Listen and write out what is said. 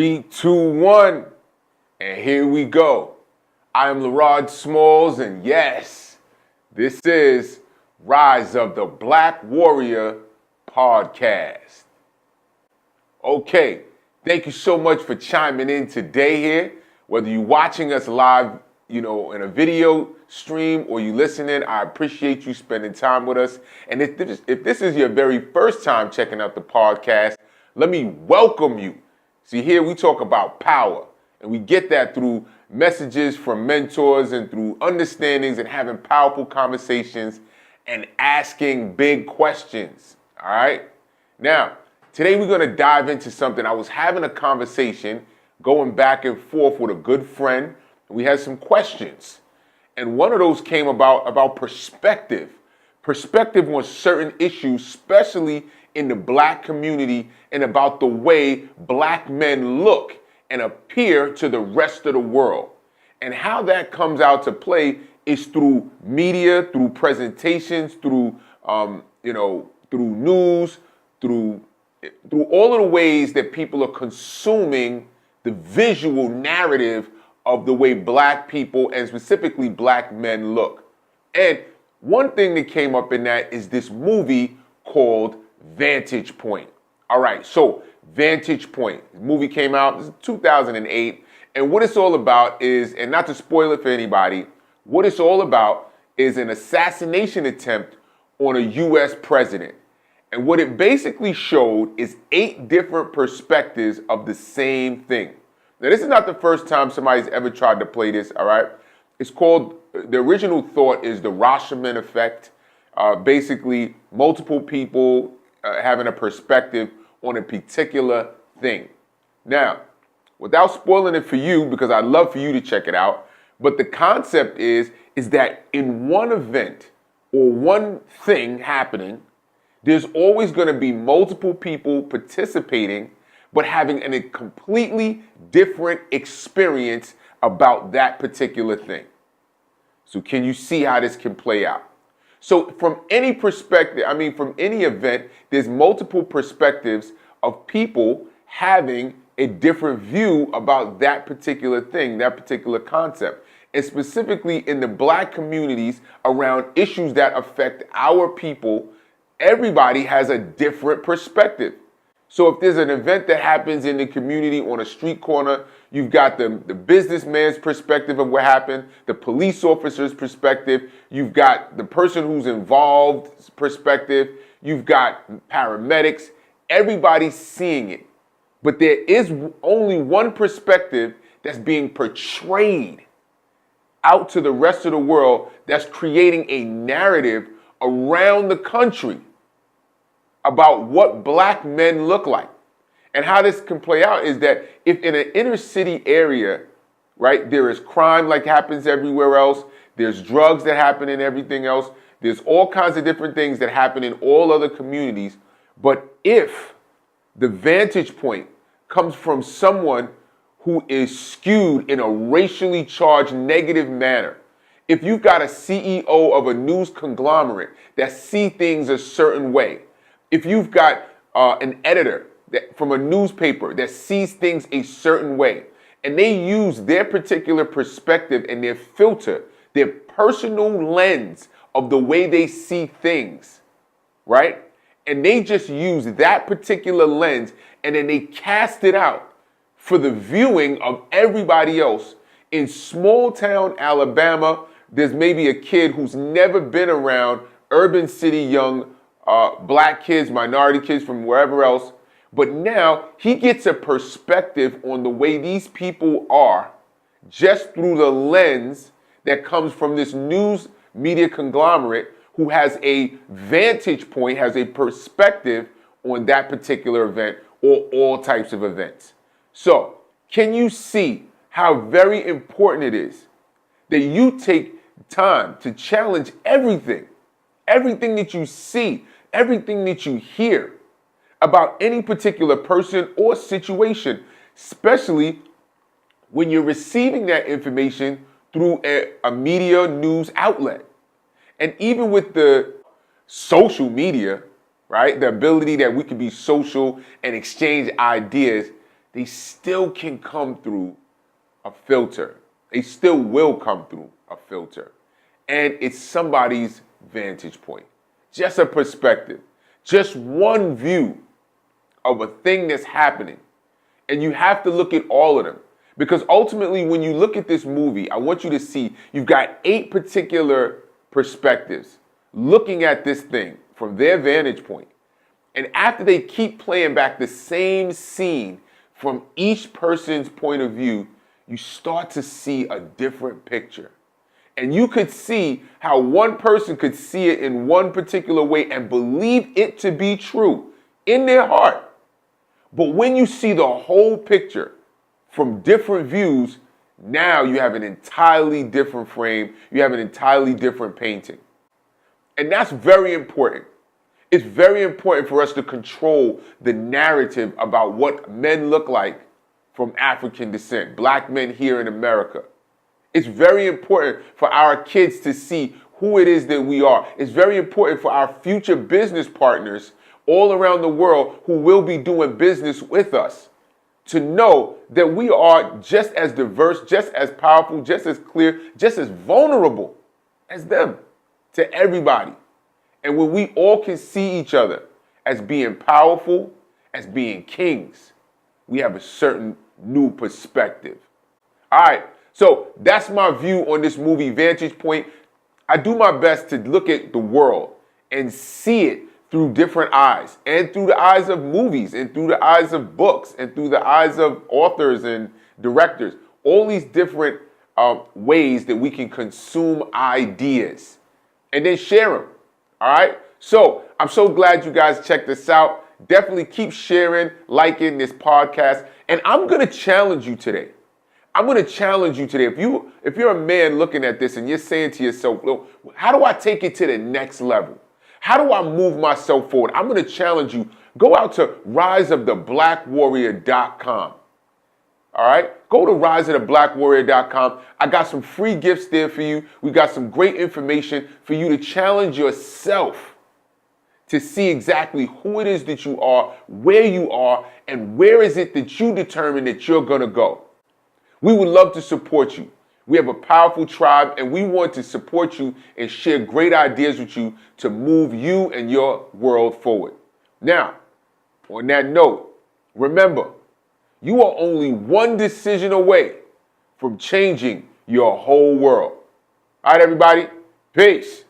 3, 2, 1, and here we go. I am LaRod Smalls, and yes, this is Rise of the Black Warrior podcast. Okay, thank you so much for chiming in today here. Whether you're watching us live, in a video stream or you listening, I appreciate you spending time with us. And if this is your very first time checking out the podcast, let me welcome you. See, here we talk about power, and we get that through messages from mentors and through understandings and having powerful conversations and asking big questions, all right? Now, today we're going to dive into something. I was having a conversation going back and forth with a good friend. We had some questions, and one of those came about perspective on certain issues, especially in the black community, and about the way black men look and appear to the rest of the world. And how that comes out to play is through media, through presentations, through through news, through all of the ways that people are consuming the visual narrative of the way black people and specifically black men look. And one thing that came up in that is this movie called Vantage Point. All right, so Vantage Point. The movie came out in 2008. And what it's all about is, and not to spoil it for anybody, what it's all about is an assassination attempt on a U.S. president. And what it basically showed is 8 different perspectives of the same thing. Now, this is not the first time somebody's ever tried to play this, all right? It's called, the original thought is the Rashomon effect. Basically, multiple people having a perspective on a particular thing. Now, without spoiling it for you, because I'd love for you to check it out, but the concept is that in one event or one thing happening, there's always going to be multiple people participating, but having a completely different experience about that particular thing. So can you see how this can play out? So from any perspective, from any event, there's multiple perspectives of people having a different view about that particular thing, that particular concept. And specifically in the black communities around issues that affect our people, everybody has a different perspective. So if there's an event that happens in the community on a street corner, you've got the businessman's perspective of what happened, the police officer's perspective, you've got the person who's involved's perspective, you've got paramedics, everybody's seeing it. But there is only one perspective that's being portrayed out to the rest of the world that's creating a narrative around the country about what black men look like. And how this can play out is that if in an inner city area, right, there is crime like happens everywhere else, there's drugs that happen in everything else, there's all kinds of different things that happen in all other communities. But if the vantage point comes from someone who is skewed in a racially charged negative manner, if you've got a CEO of a news conglomerate that see things a certain way, if you've got an editor from a newspaper that sees things a certain way, and they use their particular perspective and their filter, their personal lens of the way they see things, right? And they just use that particular lens and then they cast it out for the viewing of everybody else. In small town Alabama, there's maybe a kid who's never been around urban city young black kids, minority kids from wherever else, but now he gets a perspective on the way these people are just through the lens that comes from this news media conglomerate who has a vantage point, has a perspective on that particular event or all types of events. So, can you see how very important it is that you take time to challenge everything that you see, everything that you hear about any particular person or situation, especially when you're receiving that information through a media news outlet. And even with the social media, right, the ability that we can be social and exchange ideas, they still can come through a filter. They still will come through a filter. And it's somebody's vantage point. Just a perspective. Just one view of a thing that's happening. And you have to look at all of them. Because ultimately, when you look at this movie, I want you to see you've got 8 particular perspectives looking at this thing from their vantage point. And after they keep playing back the same scene from each person's point of view, you start to see a different picture. And you could see how one person could see it in one particular way and believe it to be true in their heart. But when you see the whole picture from different views, now you have an entirely different frame. You have an entirely different painting. And that's very important. It's very important for us to control the narrative about what men look like from African descent, black men here in America. It's very important for our kids to see who it is that we are. It's very important for our future business partners all around the world who will be doing business with us to know that we are just as diverse, just as powerful, just as clear, just as vulnerable as them, to everybody. And when we all can see each other as being powerful, as being kings, we have a certain new perspective. All right, so that's my view on this movie, Vantage Point. I do my best to look at the world and see it through different eyes, and through the eyes of movies, and through the eyes of books, and through the eyes of authors and directors. All these different ways that we can consume ideas and then share them. All right? So I'm so glad you guys checked this out. Definitely keep sharing, liking this podcast. And I'm going to challenge you today. I'm going to challenge you today. If you're a man looking at this and you're saying to yourself, well, how do I take it to the next level? How do I move myself forward? I'm going to challenge you. Go out to riseoftheblackwarrior.com. All right? Go to riseoftheblackwarrior.com. I got some free gifts there for you. We got some great information for you to challenge yourself to see exactly who it is that you are, where you are, and where is it that you determine that you're going to go. We would love to support you. We have a powerful tribe, and we want to support you and share great ideas with you to move you and your world forward. Now, on that note, remember, you are only one decision away from changing your whole world. All right, everybody. Peace.